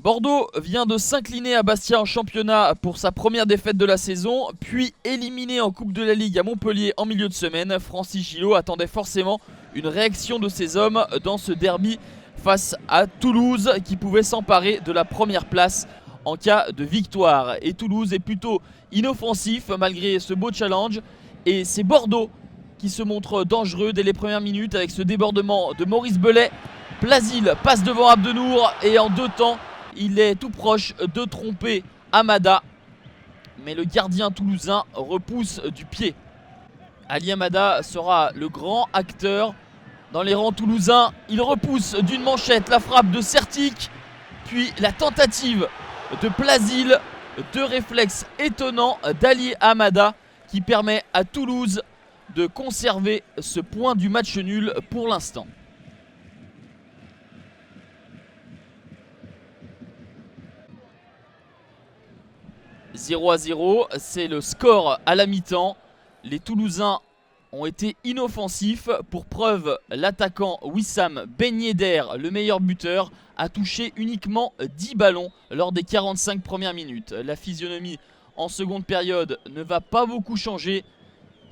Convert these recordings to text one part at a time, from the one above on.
Bordeaux vient de s'incliner à Bastia en championnat pour sa première défaite de la saison, puis éliminé en Coupe de la Ligue à Montpellier en milieu de semaine. Francis Gillot attendait forcément une réaction de ses hommes dans ce derby face à Toulouse qui pouvait s'emparer de la première place en cas de victoire. Et Toulouse est plutôt inoffensif malgré ce beau challenge, et c'est Bordeaux qui se montre dangereux dès les premières minutes avec ce débordement de Maurice Belay. Plasil passe devant Abdenour et en deux temps il est tout proche de tromper Amada, mais le gardien toulousain repousse du pied. Ali Amada sera le grand acteur dans les rangs toulousains. Il repousse d'une manchette la frappe de Sertic, puis la tentative de Plasil. Deux réflexes étonnants d'Ali Amada qui permet à Toulouse de conserver ce point du match nul pour l'instant. 0-0, c'est le score à la mi-temps. Les Toulousains ont été inoffensifs. Pour preuve, l'attaquant Wissam Ben Yedder, le meilleur buteur, a touché uniquement 10 ballons lors des 45 premières minutes. La physionomie en seconde période ne va pas beaucoup changer.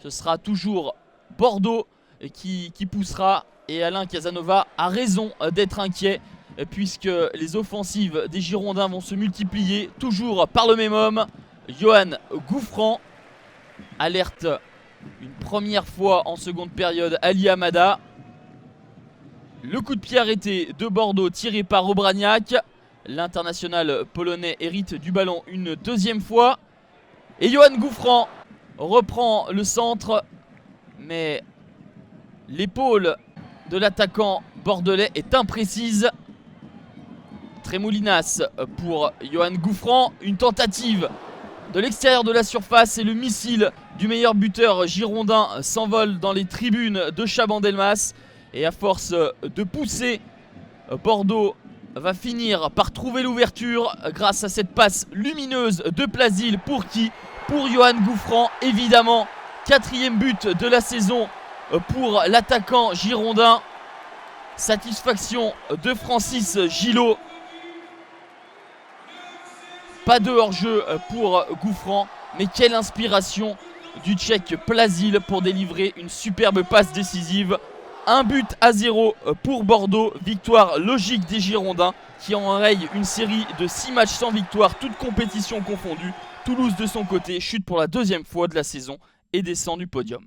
Ce sera toujours Bordeaux qui poussera, et Alain Casanova a raison d'être inquiet puisque les offensives des Girondins vont se multiplier, toujours par le même homme, Yohan Gouffran. Alerte une première fois en seconde période Ali Amada. Le coup de pied arrêté de Bordeaux tiré par Obraniak. L'international polonais hérite du ballon une deuxième fois. Et Yohan Gouffran reprend le centre, mais l'épaule de l'attaquant bordelais est imprécise. Tremoulinas pour Yohan Gouffran. Une tentative de l'extérieur de la surface et le missile du meilleur buteur girondin s'envole dans les tribunes de Chabandelmas. Et à force de pousser, Bordeaux va finir par trouver l'ouverture grâce à cette passe lumineuse de Plasil. Pour qui? Pour Yohan Gouffran, évidemment. Quatrième but de la saison pour l'attaquant girondin. Satisfaction de Francis Gillot. Pas de hors-jeu pour Gouffran, mais quelle inspiration du Tchèque Plasil pour délivrer une superbe passe décisive. 1-0 pour Bordeaux, victoire logique des Girondins qui enrayent une série de 6 matchs sans victoire, toutes compétitions confondues. Toulouse de son côté chute pour la deuxième fois de la saison et descend du podium.